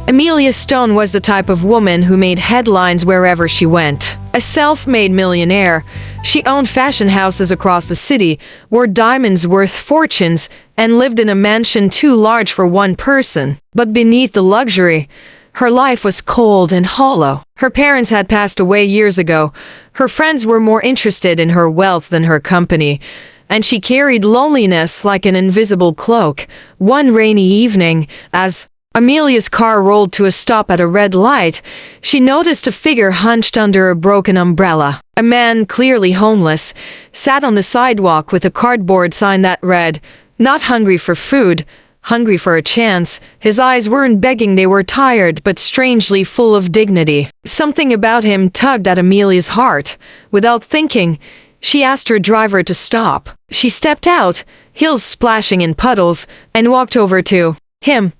Amelia Stone was the type of woman who made headlines wherever she went. A self-made millionaire, she owned fashion houses across the city, wore diamonds worth fortunes, and lived in a mansion too large for one person. But beneath the luxury, her life was cold and hollow. Her parents had passed away years ago. Her friends were more interested in her wealth than her company, and she carried loneliness like an invisible cloak. One rainy evening, as Amelia's car rolled to a stop at a red light, she noticed a figure hunched under a broken umbrella. A man, clearly homeless, sat on the sidewalk with a cardboard sign that read, "Not hungry for food, hungry for a chance." His eyes weren't begging, they were tired but strangely full of dignity. Something about him tugged at Amelia's heart. Without thinking, she asked her driver to stop. She stepped out, heels splashing in puddles, and walked over to him.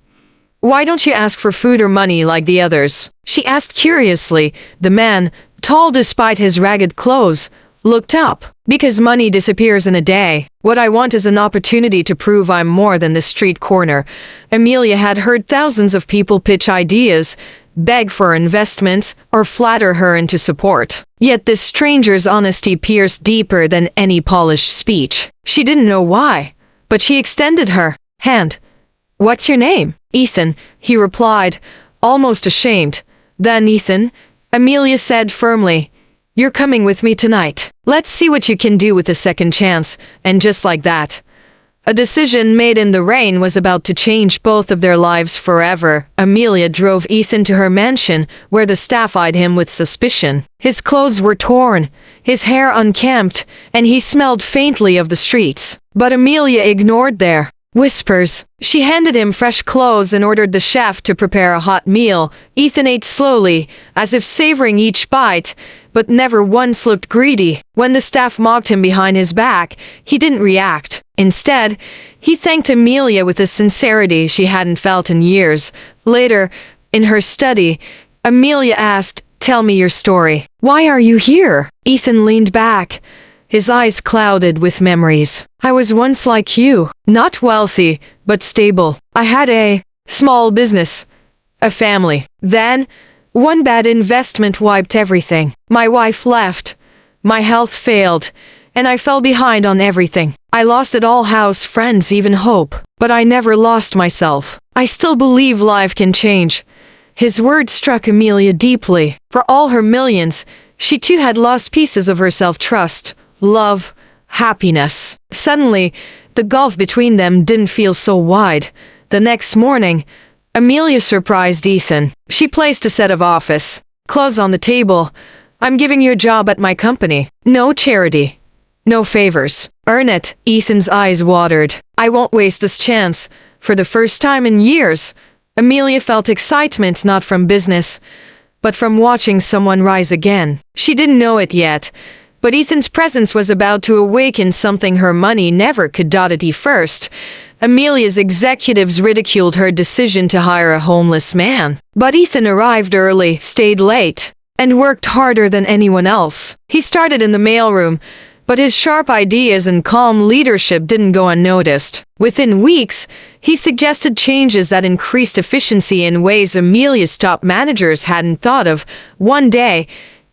"Why don't you ask for food or money like the others?" she asked curiously. The man, tall despite his ragged clothes, looked up. "Because money disappears in a day. What I want is an opportunity to prove I'm more than the street corner." Amelia had heard thousands of people pitch ideas, beg for investments, or flatter her into support. Yet this stranger's honesty pierced deeper than any polished speech. She didn't know why, but she extended her hand. "What's your name?" "Ethan," he replied, almost ashamed. "Then Ethan," Amelia said firmly, "you're coming with me tonight. Let's see what you can do with a second chance." And just like that, a decision made in the rain was about to change both of their lives forever. Amelia drove Ethan to her mansion, where the staff eyed him with suspicion. His clothes were torn, his hair unkempt, and he smelled faintly of the streets. But Amelia ignored their whispers. She handed him fresh clothes and ordered the chef to prepare a hot meal. Ethan ate slowly, as if savoring each bite, but never once looked greedy. When the staff mocked him behind his back, he didn't react. Instead, he thanked Amelia with a sincerity she hadn't felt in years. Later, in her study, Amelia asked, "Tell me your story. Why are you here?" Ethan leaned back, his eyes clouded with memories. "I was once like you, not wealthy, but stable. I had a small business, a family. Then, one bad investment wiped everything. My wife left, my health failed, and I fell behind on everything. I lost it all: house, friends, even hope. But I never lost myself. I still believe life can change." His words struck Amelia deeply. For all her millions, she too had lost pieces of her self-trust, love, happiness. Suddenly, the gulf between them didn't feel so wide. The next morning, Amelia surprised Ethan. She placed a set of office clothes on the table. "I'm giving you a job at my company. No charity, no favors. Earn it." Ethan's eyes watered. "I won't waste this chance." For the first time in years, Amelia felt excitement not from business, but from watching someone rise again. She didn't know it yet, but Ethan's presence was about to awaken something her money never could. At first, Amelia's executives ridiculed her decision to hire a homeless man. But Ethan arrived early, stayed late, and worked harder than anyone else. He started in the mailroom, but his sharp ideas and calm leadership didn't go unnoticed. Within weeks, he suggested changes that increased efficiency in ways Amelia's top managers hadn't thought of. One day,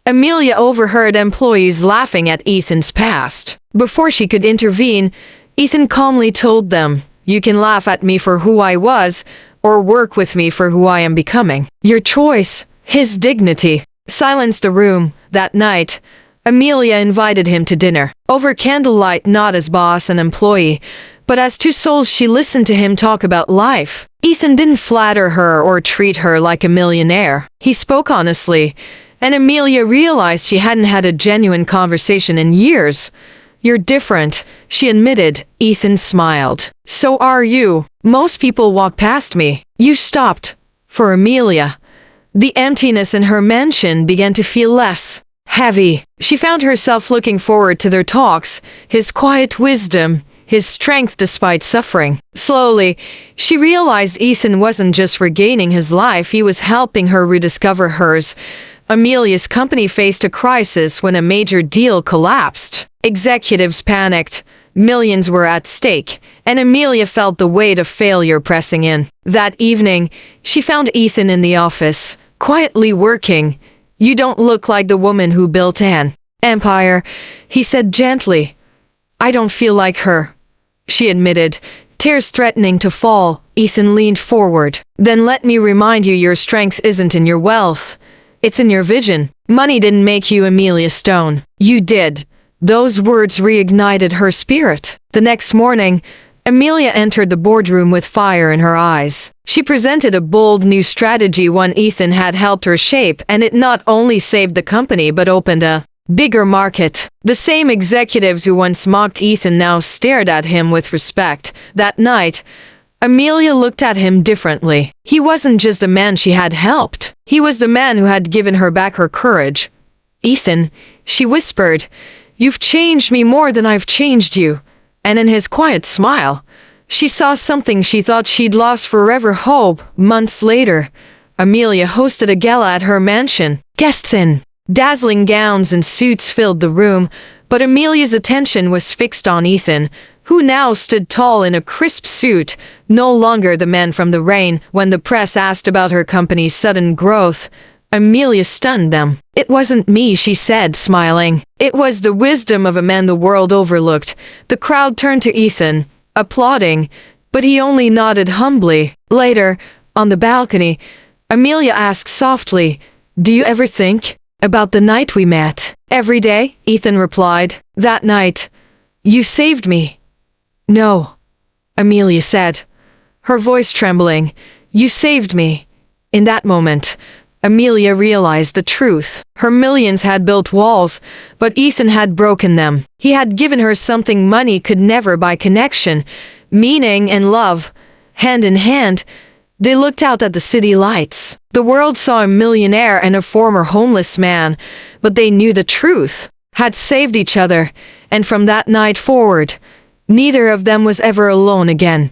Amelia overheard employees laughing at Ethan's past. Before she could intervene, Ethan calmly told them, "You can laugh at me for who I was, or work with me for who I am becoming. Your choice." His dignity silenced the room. That night, Amelia invited him to dinner. Over candlelight, not as boss and employee, but as two souls, she listened to him talk about life. Ethan didn't flatter her or treat her like a millionaire. He spoke honestly, and Amelia realized she hadn't had a genuine conversation in years. "You're different," she admitted. Ethan smiled. "So are you. Most people walk past me. You stopped." For Amelia, the emptiness in her mansion began to feel less heavy. She found herself looking forward to their talks, his quiet wisdom, his strength despite suffering. Slowly, she realized Ethan wasn't just regaining his life, he was helping her rediscover hers. Amelia's company faced a crisis when a major deal collapsed. Executives panicked, Millions were at stake, and Amelia felt the weight of failure pressing in. That evening, she found Ethan in the office, quietly working. "You don't look like the woman who built an empire," he said gently. "I don't feel like her," she admitted, tears threatening to fall. Ethan leaned forward. "Then let me remind you, your strength isn't in your wealth. It's in your vision. Money didn't make you Amelia Stone. You did." Those words reignited her spirit. The next morning, Amelia entered the boardroom with fire in her eyes. She presented a bold new strategy, one Ethan had helped her shape, and it not only saved the company but opened a bigger market. The same executives who once mocked Ethan now stared at him with respect. That night, Amelia looked at him differently. He wasn't just the man she had helped. He was the man who had given her back her courage. "Ethan," she whispered, "you've changed me more than I've changed you." And in his quiet smile, she saw something she thought she'd lost forever: hope. Months later, Amelia hosted a gala at her mansion. Guests in dazzling gowns and suits filled the room, but Amelia's attention was fixed on Ethan, who now stood tall in a crisp suit, no longer the man from the rain. When the press asked about her company's sudden growth, Amelia stunned them. "It wasn't me," she said, smiling. "It was the wisdom of a man the world overlooked." The crowd turned to Ethan, applauding, but he only nodded humbly. Later, on the balcony, Amelia asked softly, "Do you ever think about the night we met?" "Every day," Ethan replied. "That night, you saved me." "No," Amelia said, her voice trembling. "You saved me." In that moment, Amelia realized the truth. Her millions had built walls, but Ethan had broken them. He had given her something money could never buy: connection, meaning, and love. Hand in hand, they looked out at the city lights. The world saw a millionaire and a former homeless man, but they knew the truth, had saved each other, and from that night forward, neither of them was ever alone again.